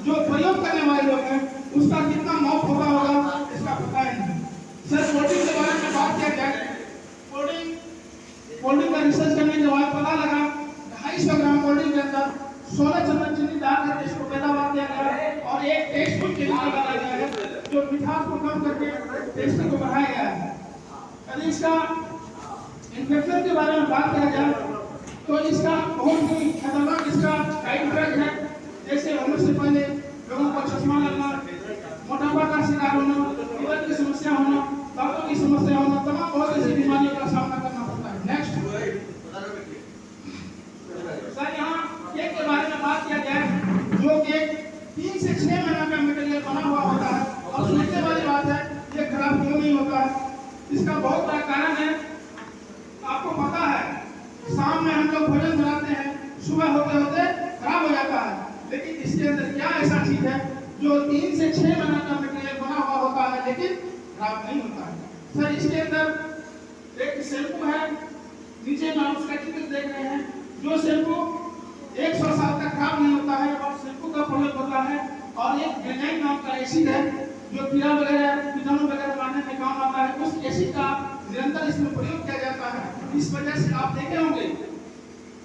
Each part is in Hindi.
जो प्रयोग करने वाले लोग हैं उसका कितना मौत होता होगा इसका पता ही नहीं। सर कोडिंग के बारे में बात किया जाए, कोडिंग का रिसर्च करने के बाद पता लगा 250 ग्राम कोडिंग के अंदर 16 चम्मच चीनी डाल करके इसको पैदावार किया गया और एक टेस्ट बुक केमिकल डाला गया है जो मिठास को कम करके टेस्ट को बढ़ाया गया है। यदि इसका इन्फेक्शन के बारे में बात किया जाए तो इसका बहुत ही खतरनाक इसका साइड इफेक्ट है, जैसे उम्र से पहले लोगों को चश्मा लगना, मोटापा का शिकार होना, लीवर की समस्या होना, दांतों की समस्या होना, तमाम बहुत ऐसी बीमारियों का सामना करना पड़ता है। नेक्स्ट सर यहाँ केक के बारे में बात किया जाए, जो केक 3 से 6 महीने का मटेरियल बना हुआ होता है और सोचने वाली बात है ये खराब क्यों नहीं होता है। इसका बहुत बड़ा कारण है, आपको पता है शाम में हम लोग भोजन बनाते हैं, सुबह होते होते खराब हो जाता है, लेकिन इसके अंदर क्या ऐसा चीज है जो 3 से 6 महीने का मटेरियल बना हुआ होता है लेकिन खराब नहीं होता है। सर इसके अंदर एक शैम्पू है, नीचे में आप उसका चित्र देख रहे हैं, जो शैम्पू 100 साल तक खराब नहीं होता है और शैम्पू का प्रयोग होता है और एक ग्रेनाइट नाम का एसिड है जो कीड़ा वगैरह कीटाणु वगैरह मारने में काम आता है, उस एसिड का निरंतर इसमें प्रयोग किया जाता है। इस वजह से आप देखे होंगे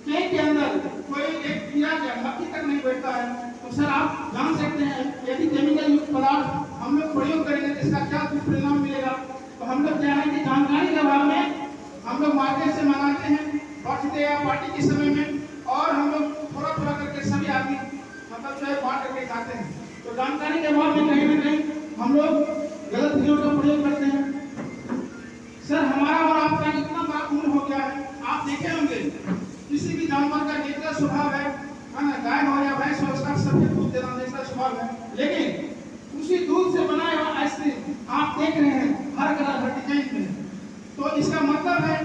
केक के अंदर कोई एक कीड़ा या मक्खी तक नहीं बैठता है। तो सर आप जान सकते हैं यदि केमिकल युक्त पदार्थ हम लोग प्रयोग करेंगे तो इसका क्या दुष्परिणाम मिलेगा। तो हम लोग क्या है कि जानकारी के अभाव में हम लोग मार्केट से मंगाते हैं बर्थडे या पार्टी के समय में और हम लोग थोड़ा थोड़ा करके सभी आदमी मतलब जो है बांट करके खाते हैं। तो जानकारी के अभाव में कहीं ना कहीं हम लोग गलत चीजों का प्रयोग करते हैं। सर हमारा और आपका इतना बड़ा उम्र हो गया है, आप देखे होंगे किसी भी जानवर का नेचुरल स्वभाव है ना, गाय हो या भैंस हो उसका सफेद दूध देना नेचुरल स्वभाव है, लेकिन उसी दूध से बनाया हुआ आइसक्रीम आप देख रहे हैं हर कलर हर डिजाइन में। तो इसका मतलब है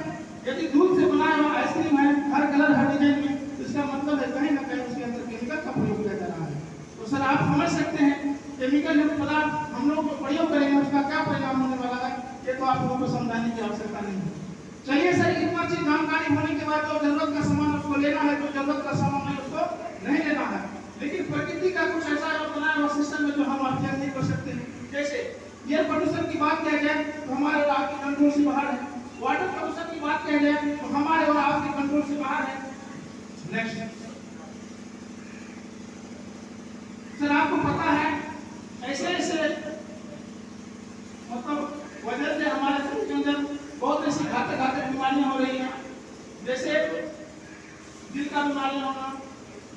यदि दूध से बनाया हुआ आइसक्रीम है हर कलर हर डिजाइन में, तो इसका मतलब है कहीं ना कहीं उसके अंदर केमिकल का प्रयोग किया जा रहा है। तो सर आप समझ सकते हैं केमिकल युक्त पदार्थ हम लोग जो प्रयोग करेंगे उसका क्या परिणाम होने वाला है, ये तो आप लोगों को समझाने की आवश्यकता नहीं है। चलिए सर इतना चीज जानकारी होने के बाद जो जरूरत का सामान उसको लेना है, जो जरूरत का सामान है उसको नहीं लेना है, लेकिन प्रकृति का कुछ ऐसा बनाया हुआ सिस्टम है जो हम अध्ययन नहीं कर सकते हैं। जैसे एयर पोल्यूशन की बात किया जाए तो हमारे और आपके कंट्रोल से बाहर है, वाटर पोल्यूशन की बात किया जाए तो हमारे और आपके कंट्रोल से बाहर है। नेक्स्ट सर आपको पता है ऐसे ऐसे मतलब वजह से हमारे शरीर के अंदर बहुत ऐसी घातक बीमारियां हो रही हैं, जैसे दिल का बीमारी होना,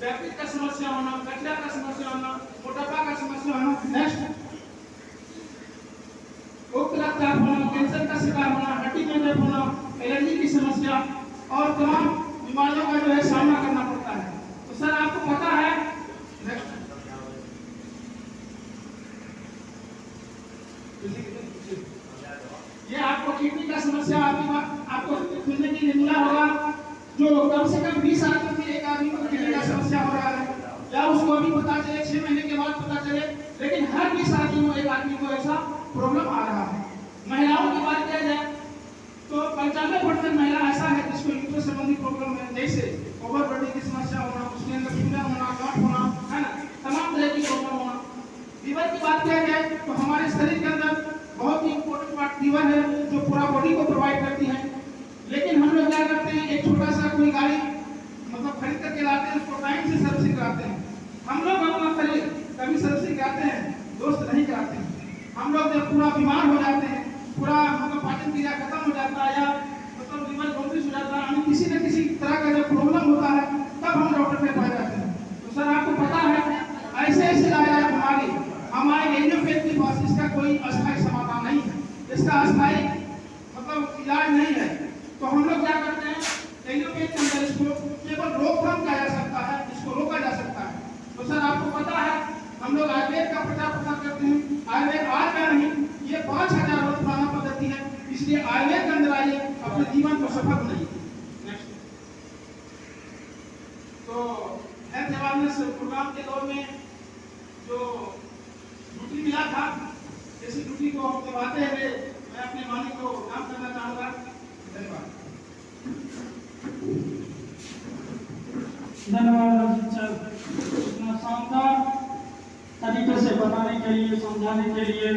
डायबिटीज का समस्या होना, गठिया का समस्या होना, मोटापा का समस्या होना, नेक्स्ट उच्च रक्तचाप होना, कैंसर का शिकार होना, हड्डी में दर्द होना, एलर्जी की समस्या और तमाम बीमारियों का जो है सामना करना पड़ता है। तो सर आपको पता है नेक्स्ट ये आपको किडनी का समस्या आपको सुनने के लिए मिला होगा, जो कम से कम 20 आदमी में एक आदमी को किडनी का समस्या हो रहा है, या उसको अभी पता चले 6 महीने के बाद पता चले, लेकिन हर 20 आदमी में एक आदमी को ऐसा प्रॉब्लम आ रहा है। महिलाओं की बात किया जाए तो 95% महिला ऐसा है जिसको यूट्रस संबंधी प्रॉब्लम है, जैसे ओवरबॉडी की समस्या होना, उसके अंदर सूजन होना, गांठ होना, है ना, तमाम तरह की प्रॉब्लम होना। लीवर की बात किया जाए तो हमारे शरीर के अंदर बहुत ही इंपॉर्टेंट पार्ट लीवर है जो पूरा बॉडी को प्रोवाइड करती है, लेकिन हम लोग क्या करते हैं एक छोटा सा कोई गाड़ी मतलब खरीद करके लाते हैं, उसको टाइम से सर्विसिंग कराते हैं। हम लोग अपना शरीर कभी सर्विसिंग कराते हैं, दोस्त नहीं कराते हैं। हम लोग जब पूरा बीमार हो जाते हैं, पूरा मतलब पाचन क्रिया खत्म हो जाता है या मतलब लीवर डोमिस हो जाता है, हमें किसी न किसी तरह का जब प्रॉब्लम होता है तब हम डॉक्टर के पास जाते हैं। तो सर आपको पता है ऐसे ऐसे लाया बीमारी हमारे एलियोपैथ के पास इसका कोई अस्थायी समाधान नहीं है, इसका अस्थायी मतलब इलाज नहीं है। तो हम लोग क्या करते हैं एलियोपैथ के अंदर इसको केवल रोकथाम किया जा सकता है, इसको रोका जा सकता है। तो सर आपको पता है हम लोग आयुर्वेद का प्रचार प्रसार करते हैं। आयुर्वेद आज का नहीं, ये 5000 वर्ष पुराना पद्धति है, इसलिए आयुर्वेद के अंदर आइए, अपने जीवन को सफल बनाइए। नेक्स्ट तो हेल्थ अवेयरनेस प्रोग्राम के दौर में जो ड्यूटी मिला था, इसी ड्यूटी को हम निभाते हुए मैं अपने मालिक को नाम करना चाहूँगा। धन्यवाद। धन्यवाद अजीत सर, इतना शानदार के लिए, समझाने के लिए,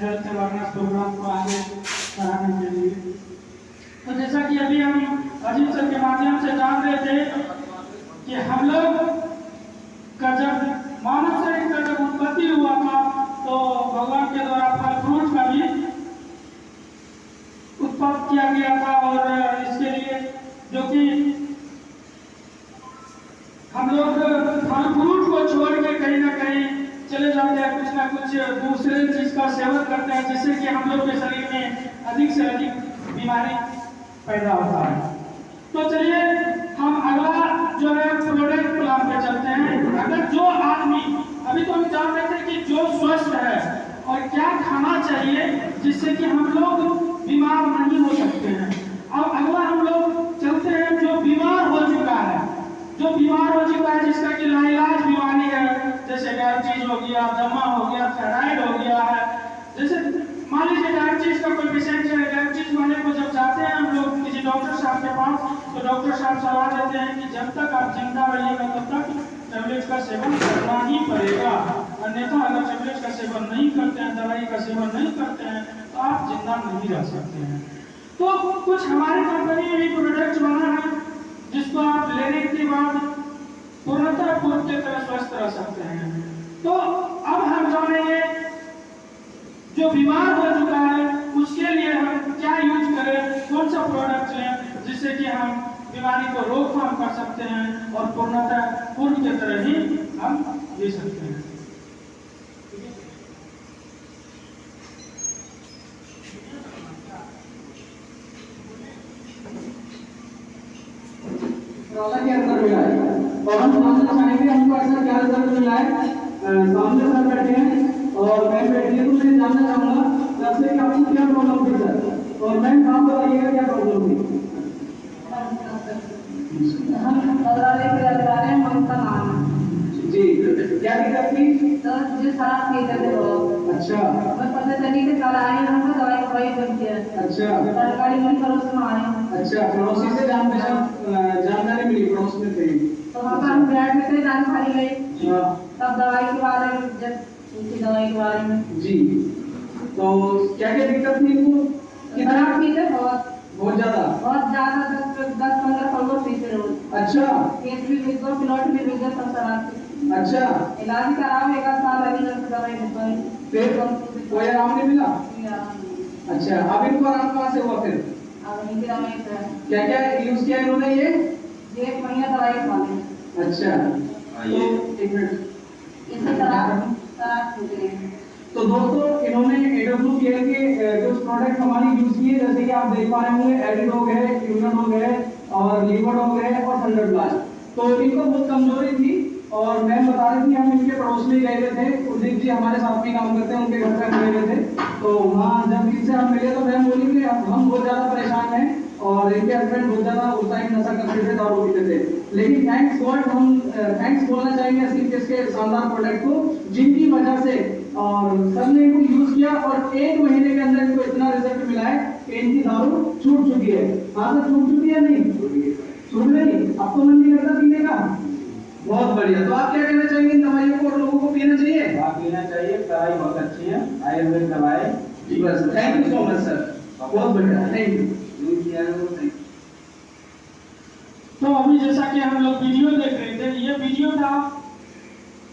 हेल्थ अवेयरनेस प्रोग्राम को आगे बढ़ाने के लिए। तो जैसा कि अभी हम अजीत सर के माध्यम से जान रहे थे कि हम लोग का जब मानव शरीर का जब उत्पत्ति हुआ था तो भगवान के द्वारा फल फ्रूट का भी उत्पाद किया गया था, और इसके लिए जो कि हम लोग फल फ्रूट को छोड़ के कहीं ना कहीं चले जाते हैं, कुछ ना कुछ दूसरे चीज का सेवन करते हैं, जिससे कि हम लोग के शरीर में अधिक से अधिक बीमारी पैदा होता है। तो चलिए हम अगला जो है प्रोडक्ट प्लान पे चलते हैं। अगर जो आदमी, अभी तो हम जान रहे थे कि जो स्वस्थ है और क्या खाना चाहिए जिससे कि हम लोग बीमार नहीं हो सकते हैं। अब अगला हम लोग चलते हैं जो बीमार हो चुका है, जो बीमार हो चुका है, जिसका कि लाइलाज बीमारी है, जैसे डायबिटीज हो गया, दमा हो गया, थायराइड हो गया है। जैसे मान लीजिए डायबिटीज का कोई पेशेंट है, डायबिटीज वाले को जब जाते हैं हम लोग किसी डॉक्टर साहब के पास, तो डॉक्टर साहब सलाह देते हैं कि जब तक आप जिंदा रहिएगा तब तक टैबलेट का सेवन करना ही पड़ेगा, अन्यथा अगर टैबलेट का सेवन नहीं करते हैं, दवाई का सेवन नहीं करते हैं, तो आप जिंदा नहीं रह सकते हैं। तो कुछ हमारी कंपनी में भी प्रोडक्ट बना है जिसको आप लेने के बाद पूर्णतः पूर्व की तरह स्वस्थ रह सकते हैं। तो अब हम जानेंगे जो बीमार हो चुका है उसके लिए हम क्या यूज करें, कौन सा प्रोडक्ट लें जिससे कि हम बीमारी को रोकथाम कर सकते हैं और पूर्णतः पूर्व की तरह ही हम जी सकते हैं। क्या रिजल्ट मिला है और हम जानना चाहेंगे हमको ऐसा क्या रिजल्ट मिला है। सामने सर बैठे हैं और मैं बैठी हूँ, तो मैं जानना चाहूंगा सर से कि आपको क्या प्रॉब्लम थी सर, और मैम आप बताइएगा क्या प्रॉब्लम थी। हम दौराले के दौरान ममता नाम जी, क्या दिक्कत थी? तो मुझे खराब थी जब वो अच्छा, मैं पता चली कि कल आई हमको दवाई बनती है। अच्छा, सरकारी में पड़ोस में आए। अच्छा, पड़ोसी से जानकारी मिली, पड़ोस में थे तो वहाँ पर हम बैठ में थे, जानकारी गई तब दवाई के बारे में, जब उनकी दवाई के बारे में जी। तो क्या क्या दिक्कत थी इनको? खराब थी थे बहुत ज्यादा 10-15 फलों थी फिर रोज। अच्छा, पेट भी बिक गया, प्लॉट भी बिक गया, सब सराब। अच्छा, इलाज कराओ, 1 साल लगी जब दवाई मिल फिर कोई आराम नहीं मिला? गई। अच्छा, अब इनको आराम कहाँ से हुआ फिर? अब नहीं गिरा में क्या क्या यूज किया इन्होंने ये? 1 महीना दवाई खा ली। अच्छा, तो एक मिनट, इसी तरह छूट गई। तो दोस्तों इन्होंने AWPL के कुछ प्रोडक्ट हमारी यूज किए, जैसे कि आप देख पा रहे होंगे एडिडोग है, यूनाडोग है और लीवरडोग है और थंडरब्लास्ट। तो इनको बहुत कमजोरी थी और मैं बता रही थी, हम इनके पड़ोस में गए थे, उदित जी हमारे साथ भी काम करते हैं, उनके घर पे हम गए थे। तो वहाँ जब इनसे हम मिले तो मैम बोली कि हम बहुत ज्यादा परेशान हैं और इनके हस्बैंड बहुत ज्यादा उस टाइम नशा करते थे, दारू पीते थे। लेकिन थैंक्स गॉड, हम थैंक्स बोलना चाहेंगे सिर्फ इसके शानदार प्रोडक्ट को, जिनकी वजह से और सर ने इनको यूज किया और 1 महीने के अंदर इनको इतना रिजल्ट मिला है कि इनकी दारू छूट चुकी है। हाँ सर, छूट चुकी है नहीं? छूट गई। अब तो मन नहीं करता पीने का। बहुत बढ़िया। तो आप क्या कहना चाहेंगे इन दवाइयों को और लोगों को पीना चाहिए? आप पीना चाहिए, दवाई बहुत अच्छी है, आयुर्वेद दवाई। जी बस, thank you so much sir, बहुत बढ़िया, थैंक यू। तो अभी जैसा कि हम लोग वीडियो देख रहे थे, ये वीडियो था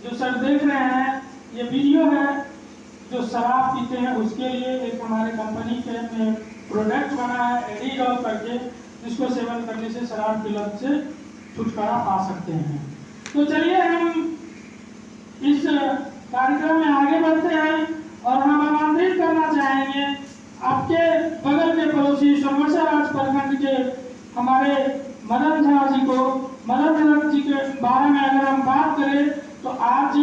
जो सर देख रहे हैं, ये वीडियो है जो शराब पीते हैं उसके लिए एक हमारे कंपनी के प्रोडक्ट बना है एडिडॉल करके, जिसको सेवन करने से शराब की लत से छुटकारा पा सकते हैं। तो चलिए हम इस कार्यक्रम में आगे बढ़ते हैं और हम आमंत्रित करना चाहेंगे आपके बगल के पड़ोसी सोमेश्वर राज प्रखंड के हमारे मदन झा जी को। मदन झा जी के बारे में अगर हम बात करें तो आज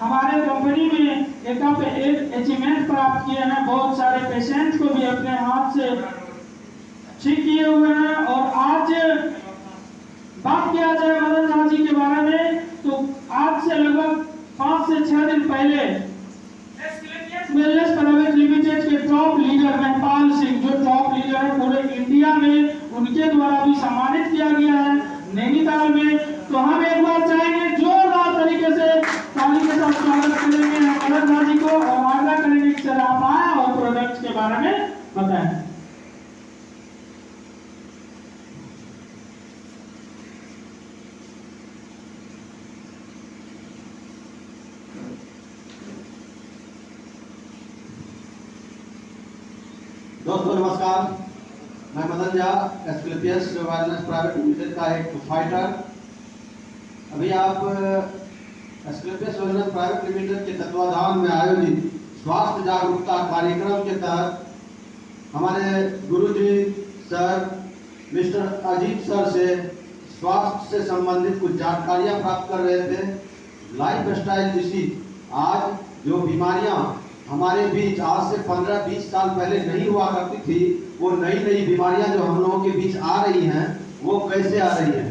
हमारे कंपनी में एक अचीवमेंट प्राप्त किए हैं, बहुत सारे पेशेंट को भी अपने हाथ से ठीक किए हुए हैं। और आज बात किया जाए मदन झा जी के बारे में तो आज से लगभग 5 से 6 दिन पहले वेलनेस प्राइवेट लिमिटेड के टॉप लीडर महपाल सिंह, जो टॉप लीडर है पूरे इंडिया में, उनके द्वारा भी सम्मानित किया गया है नैनीताल में। तो हम एक बार चाहेंगे जोरदार तरीके से ताली के साथ स्वागत करेंगे मदन झा जी को। उसके बारे में बताएं। दोस्तों नमस्कार, मैं Madan Jha, Asclepius wellness private limited का एक फाइटर। अभी आप एस्क्लेपियस वेलनेस प्राइवेट लिमिटेड के तत्वाधान में आयोजित स्वास्थ्य जागरूकता कार्यक्रम के तहत हमारे गुरुजी सर मिस्टर अजीत सर से स्वास्थ्य से संबंधित कुछ जानकारियां प्राप्त कर रहे थे। लाइफ स्टाइल डिसीज, आज जो बीमारियां हमारे बीच आज से 15-20 साल पहले नहीं हुआ करती थी, वो नई नई बीमारियां जो हम लोगों के बीच आ रही हैं, वो कैसे आ रही हैं।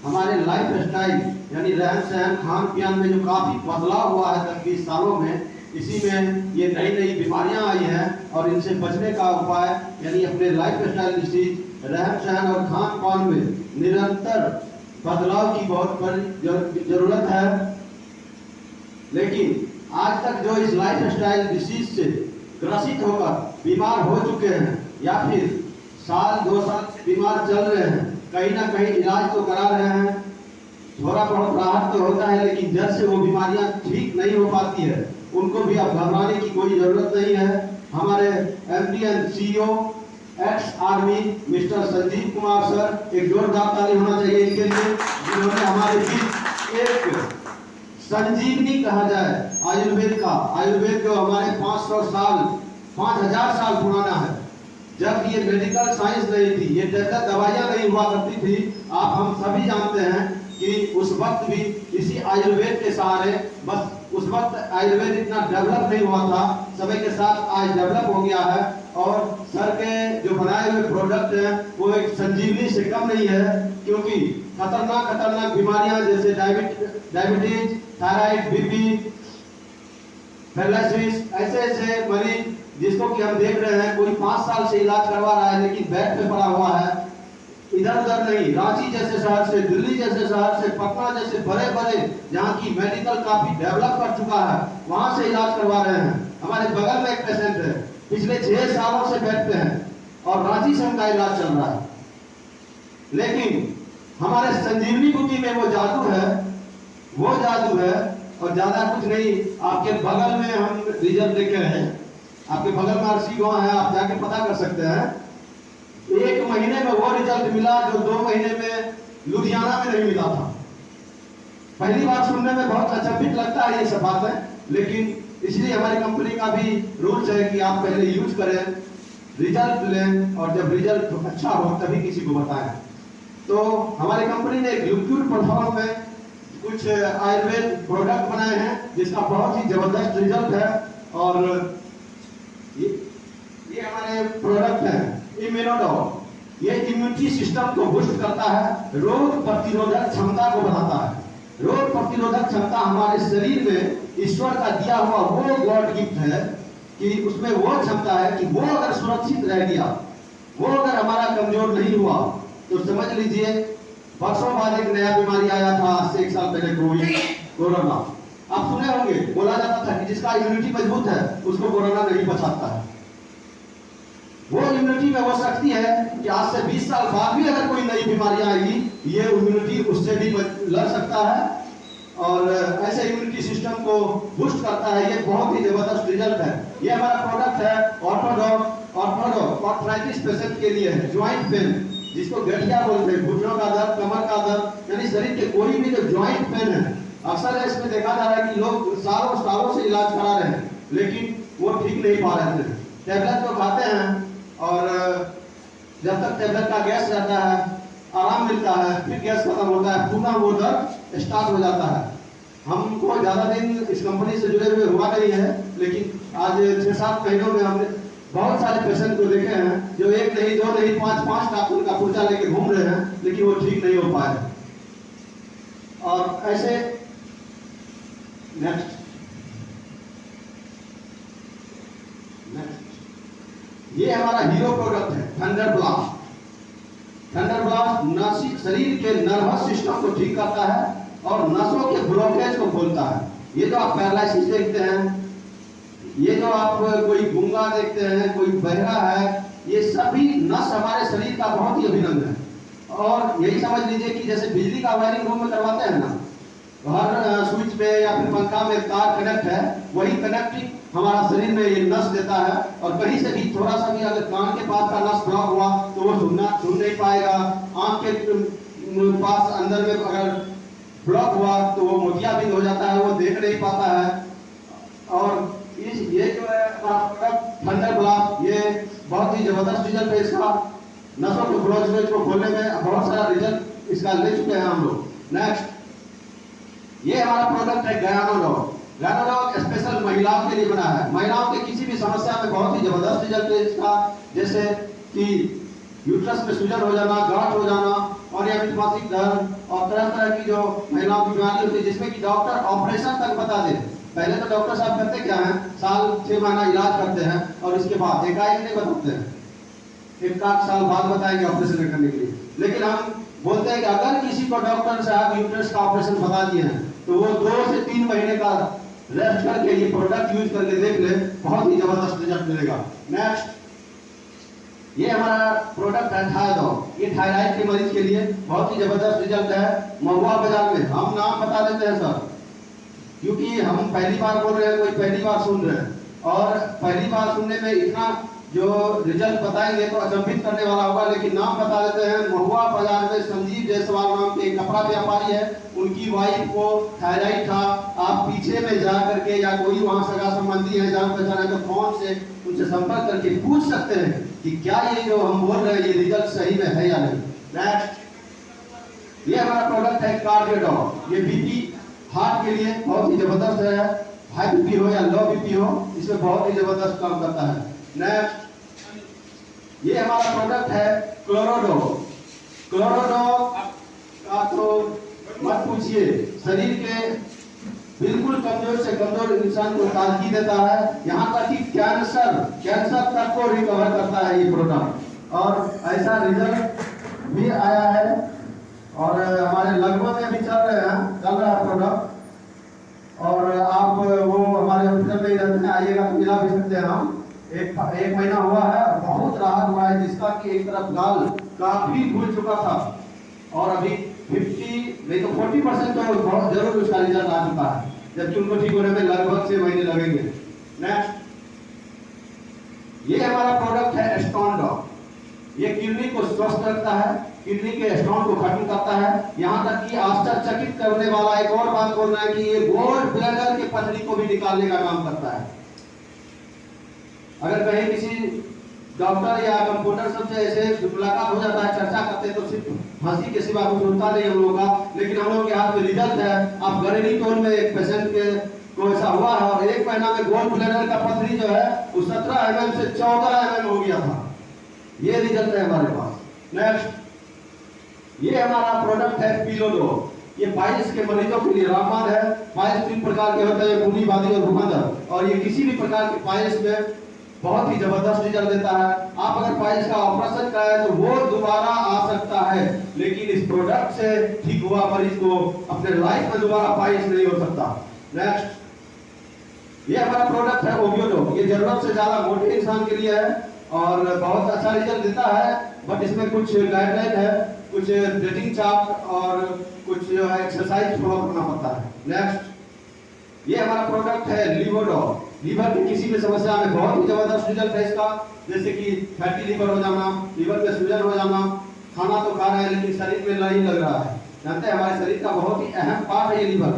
हमारे लाइफ स्टाइल यानी रहन सहन खान पान में जो काफ़ी बदलाव हुआ है 10-20 सालों में, इसी में ये नई नई बीमारियां आई हैं और इनसे बचने का उपाय यानी अपने लाइफ स्टाइल डिसीज, रहन सहन और खान पान में निरंतर बदलाव की बहुत बड़ी जरूरत है। लेकिन आज तक जो इस लाइफ स्टाइल डिसीज से ग्रसित होकर बीमार हो चुके हैं या फिर साल 2 साल से बीमार चल रहे हैं, कहीं ना कहीं इलाज तो करा रहे हैं, थोड़ा बहुत राहत तो होता है, लेकिन जब से वो बीमारियां ठीक नहीं हो पाती है, उनको भी अब घबराने की कोई जरूरत नहीं है। हमारे MD and CEO ex army mister Sanjeev Kumar sir, एक जोरदार ताली होना चाहिए इनके लिए, जिन्होंने हमारे बीच एक संजीवनी कहा जाए आयुर्वेद का, आयुर्वेद जो हमारे 500 साल 5000 साल पुराना है। जब ये मेडिकल साइंस नहीं थी, ये दवाइयां नहीं हुआ करती थी, आप हम सभी जानते हैं कि उस वक्त भी इसी आयुर्वेद के सहारे, बस उस वक्त आयुर्वेद इतना डेवलप नहीं हुआ था, समय के साथ आज डेवलप हो गया है। और सर के जो बनाए हुए प्रोडक्ट हैं वो एक संजीवनी से कम नहीं है, क्योंकि खतरनाक बीमारियां जैसे डायबिटीज, थायराइड, बीपी, पैरालिसिस, ऐसे मरीज जिसको कि हम देख रहे हैं कोई 5 साल से इलाज करवा रहा है लेकिन बेड पे पड़ा हुआ है, इधर उधर नहीं। रांची जैसे शहर से, दिल्ली जैसे शहर से, पटना जैसे बड़े जहाँ की मेडिकल काफी डेवलप कर चुका है, वहां से इलाज करवा रहे हैं। हमारे बगल में एक पेशेंट है, पिछले 6 सालों से बेड पे है और रांची से उनका इलाज चल रहा है। लेकिन हमारे संजीवनी बूटी में वो जादू है और ज्यादा कुछ नहीं। आपके बगल में हम रिजल्ट देखे हैं, आपके बगल में आरसी गांव है, आप जाके पता कर सकते हैं। 1 महीने में वो रिजल्ट मिला जो 2 महीने में लुधियाना में नहीं मिला था। पहली बार सुनने में बहुत अचंभित लगता है ये सब बातें, लेकिन इसलिए हमारी कंपनी का भी रूल्स है कि आप पहले यूज करें, रिजल्ट लें और जब रिजल्ट अच्छा हो तभी किसी को बताएं। तो हमारी कंपनी ने लिक्विड परफॉर्म में कुछ आयुर्वेद प्रोडक्ट बनाए हैं जिसका बहुत ही जबरदस्त रिजल्ट है। और ये हमारे प्रोडक्ट हैं इम्यूनोडॉग। ये इम्यूनिटी सिस्टम को बूस्ट करता है, रोग प्रतिरोधक क्षमता को बढ़ाता है। रोग प्रतिरोधक क्षमता हमारे शरीर में ईश्वर का दिया हुआ वो गॉड गिफ्ट है कि उसमें वो क्षमता है कि वो अगर सुरक्षित रह गया, वो अगर हमारा कमजोर नहीं हुआ, तो समझ लीजिए वर्षों बाद एक नया बीमारी आया था आज से 1 साल पहले, कोरोना। आप सुने होंगे, बोला जाता था कि जिसका इम्यूनिटी मजबूत है उसको कोरोना नहीं बचाता है। वो इम्यूनिटी में वो शक्ति है कि आज से 20 साल बाद भी अगर कोई नई बीमारी आएगी, ये इम्यूनिटी उससे भी लड़ सकता है और ऐसे इम्यूनिटी सिस्टम को बूस्ट करता है। ये बहुत ही जबरदस्त रिजल्ट है। ये हमारा प्रोडक्ट है ऑर्थोडॉक आर्थराइटिस पेशेंट के लिए है। ज्वाइंट पेन, जिसको गठिया बोलते हैं, घुटनों का दर्द, कमर का दर्द, यानी शरीर के कोई भी जो ज्वाइंट पेन है, अक्सर इसमें देखा जा रहा है कि लोग सालों से इलाज करा रहे हैं लेकिन वो ठीक नहीं पा रहे थे। टैबलेट तो खाते हैं और जब तक टैबलेट का गैस रहता है, आराम मिलता है, फिर गैस खत्म होता है, पुनः वो दर्द स्टार्ट हो जाता है। हमको ज्यादा दिन इस कंपनी से जुड़े हुए हुआ नहीं है, लेकिन आज 6-7 महीनों में हमने बहुत सारे पेशेंट को देखे हैं जो 1 नहीं 2 नहीं 5 डॉक्टर का पुर्जा लेके घूम रहे हैं, लेकिन वो ठीक नहीं हो पाए। और ऐसे नेक्स्ट ये हमारा हीरो प्रोडक्ट है thunder blast. Thunder blast Nashik शरीर के नर्वस सिस्टम को ठीक करता है और नसों के ब्लॉकेज को खोलता है। ये जो आप पैरालिसिस देखते हैं, ये जो आप कोई गूंगा देखते हैं, कोई बहरा है, ये सभी नस हमारे शरीर का बहुत ही अभिन्न है। और यही समझ लीजिए कि जैसे बिजली का वायरिंग रूम में करवाते हैं ना, हर स्विच पे या फिर पंखा में तार कनेक्ट है, वही कनेक्टिंग हमारा शरीर में ये नस देता है। और कहीं से भी थोड़ा सा भी अगर कान के पास का नस ब्लॉक हुआ तो वो सुन नहीं पाएगा। आंख के पास अंदर में अगर ब्लॉक हुआ तो वो मोतियाबिंद हो जाता है, वो देख नहीं पाता है। और ये जो है थंडर ब्लास्ट, ये बहुत ही जबरदस्त रिजल्ट है इसका। नसों को ब्लॉकेज को खोलने में बहुत सारा रिजल्ट इसका ले चुके हैं हम लोग। नेक्स्ट, ये हमारा प्रोडक्ट है गयानोडॉग। गयानोडॉग स्पेशल महिलाओं के लिए बना है। महिलाओं के किसी भी समस्या में बहुत ही जबरदस्त रिजल्ट है इसका, जैसे कि यूट्रस में सूजन हो जाना, गांठ हो जाना, और या फिर मासिक दर्द और तरह तरह की जो महिलाओं की बीमारी होती है, जिसमें कि डॉक्टर ऑपरेशन तक बता दे। पहले तो डॉक्टर साहब करते क्या है, साल 6 महीना इलाज करते हैं और इसके बाद एकाएक नहीं बताते हैं, एक साल बाद बताएंगे ऑपरेशन करने के लिए। लेकिन हम बोलते हैं कि अगर किसी को डॉक्टर साहब यूट्रस का ऑपरेशन बता दिए हैं तो वो 2 से 3 महीने का रेस्ट करके ये प्रोडक्ट यूज करके देख ले, बहुत ही जबरदस्त रिजल्ट मिलेगा। नेक्स्ट, ये हमारा प्रोडक्ट है थायरॉइड। ये थायराइड के मरीज के लिए बहुत ही जबरदस्त रिजल्ट है। महुआ बाजार में हम नाम बता देते हैं सर, क्योंकि हम पहली बार बोल रहे हैं, कोई पहली बार सुन रहे हैं, और पहली बार सुनने में इतना जो रिजल्ट बताएंगे तो अचंभित करने वाला होगा। लेकिन नाम बता देते हैं, महुआ बाजार में संजीव जायसवाल नाम के कपड़ा व्यापारी है, उनकी वाइफ को थायराइड था। आप पीछे में जा करके या कोई वहां सगा संबंधी है, जान पहचान है, तो फोन से उनसे संपर्क करके पूछ सकते हैं कि क्या ये जो हम बोल रहे हैं ये रिजल्ट सही में है या नहीं। नेक्स्ट, ये हमारा प्रोडक्ट है कार्डियोडॉग। ये बीपी हार्ट के लिए बहुत ही जबरदस्त है। हाई बीपी हो या लो बीपी हो, इसमें बहुत ही जबरदस्त काम करता है। नेक्स्ट, ये हमारा प्रोडक्ट है क्लोरोडॉग। क्लोरोडॉग का तो मत पूछिए, शरीर के बिल्कुल कमजोर से कमजोर इंसान को ताजगी देता है। यहाँ तक कि कैंसर तक को रिकवर करता है ये प्रोडक्ट, और ऐसा रिजल्ट भी आया है और हमारे लगभग में भी चल रहा है प्रोडक्ट। और आप वो हमारे हॉस्पिटल में ही रहते हैं, आइएगा तो मिला भी सकते हैं हम। एक महीना हुआ है, बहुत राहत हुआ है, जिसका कि एक तरफ गाल काफी फूल चुका था और अभी 50 नहीं तो 40% तो बहुत जरूर उसका रिजल्ट आ चुका है, जबकि उनको ठीक होने में लगभग 6 महीने लगेंगे। नेक्स्ट, ये हमारा प्रोडक्ट है स्टोनडॉग। ये किडनी को स्वस्थ रखता है, किडनी के स्टोन को खत्म करता है। यहाँ तक कि आश्चर्यचकित करने वाला एक और बात बोल रहा है कि ये गोल्ड ब्लैडर के पथरी को भी निकालने का काम करता है। अगर कहीं किसी डॉक्टर या कंप्यूटर सबसे ऐसे मुलाकात हो जाता है, चर्चा करते हैं, तो सिर्फ हंसी के सिवा कुछ होता नहीं हम लोगों का। लेकिन हम लोगों के हाथ में रिजल्ट है। आप घरेलू तौर में एक पेशेंट के को ऐसा हुआ है और 1 महीना में गोल्ड ब्लैडर का पथरी जो है वो 17 mm से 14 mm हो गया था। ये रिजल्ट है हमारे पास। नेक्स्ट, ये हमारा प्रोडक्ट है पिलोडॉग। ये पाइल्स के मरीजों के लिए रामबाण है। पाइल्स 3 प्रकार के होते हैं, खूनी, बादी और भूखंडर, और ये किसी भी प्रकार के पाइल्स में बहुत ही जबरदस्त रिजल्ट देता है। आप अगर पाइल्स का ऑपरेशन कराएं तो वो दोबारा आ सकता है, लेकिन इस प्रोडक्ट से ठीक हुआ मरीज को अपने लाइफ में दोबारा पाइल्स नहीं हो सकता। नेक्स्ट, ये हमारा प्रोडक्ट है ओबियोडॉग। ये जरूरत से ज्यादा मोटे इंसान के लिए है और बहुत अच्छा रिजल्ट देता है, बट इसमें कुछ गाइडलाइन है, कुछ डेटिंग चार्ट और कुछ जो है एक्सरसाइज फॉलो करना पड़ता है। नेक्स्ट, ये हमारा प्रोडक्ट है लिवरडॉग। लीवर की किसी भी समस्या में बहुत ही जबरदस्त रिजल्ट है इसका, जैसे कि फैटी लीवर हो जाना, लीवर में सूजन हो जाना, खाना तो खा रहे हैं लेकिन शरीर में नहीं लग रहा है। जानते हैं हमारे शरीर का बहुत ही अहम पार्ट है ये लीवर,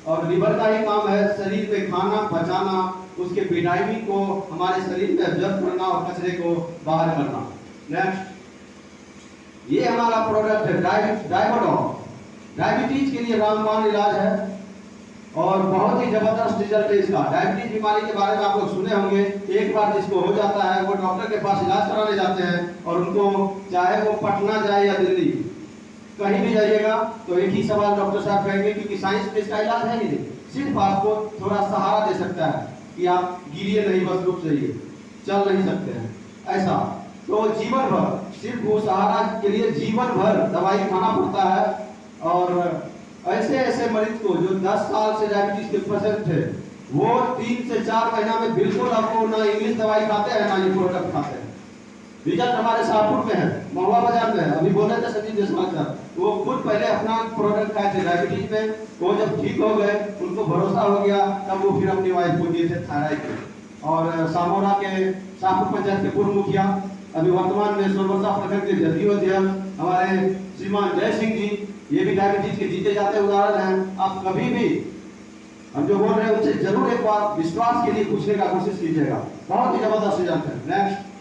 और लीवर का ही काम है शरीर में खाना पचाना, उसके विटामिन को हमारे शरीर में एब्जॉर्ब करना और कचरे को बाहर करना। नेक्स्ट, ये हमारा प्रोडक्ट है डायबोडॉग। डायबिटीज के लिए रामबाण इलाज है और बहुत ही जबरदस्त रिजल्ट है इसका। डायबिटीज बीमारी के बारे में आप लोग सुने होंगे। एक बार जिसको हो जाता है वो डॉक्टर के पास इलाज कराने जाते हैं, और उनको चाहे वो पटना जाए या दिल्ली, कहीं भी जाइएगा तो एक ही सवाल डॉक्टर साहब कहेंगे, क्योंकि साइंस में इसका इलाज है नहीं, सिर्फ आपको थोड़ा सहारा दे सकता है कि आप गिरिए नहीं, बस रुक जाइए, चल नहीं सकते हैं ऐसा। तो जीवन भर सिर्फ वो सहारा के लिए जीवन भर दवाई खाना पड़ता है। और ऐसे ऐसे मरीज को जो 10 साल से डायबिटीज के पेशेंट थे वो 3 से 4 महीना में बिल्कुल आपको ना इंग्लिश दवाई खाते हैं ना ये प्रोडक्ट खाते हैं। रिजल्ट हमारे शाहपुर में है, महुआ बाजार में है। अभी बोले थे संजीव जायसवाल सर, वो खुद पहले अपना प्रोडक्ट खाए थे डायबिटीज में, वो जब ठीक हो गए उनको भरोसा हो गया, तब वो फिर अपनी वाइफ को दिए थे थायराइड के। और सामोरा के शाहपुर पंचायत के पूर्व मुखिया, अभी वर्तमान में सोनवर्षा प्रखंड के जदयू अध्यक्ष हमारे श्रीमान जय सिंह जी, ये भी डायबिटीज के जीते जाते उदाहरण हैं। आप कभी भी हम जो बोल रहे हैं उनसे जरूर एक बार विश्वास के लिए पूछने का कोशिश कीजिएगा, बहुत ही जबरदस्त रिजल्ट है। नेक्स्ट,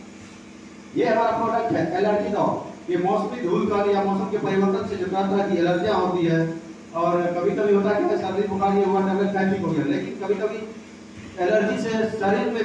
ये हमारा प्रोडक्ट है एलर्जी डॉग। ये मौसमी धूल कण या मौसम के परिवर्तन से जो तरह की एलर्जियां होती है, और कभी कभी होता है कि सर्दी बुखार ये हुआ टैबलेट ठीक हो गया, लेकिन कभी कभी एलर्जी से शरीर में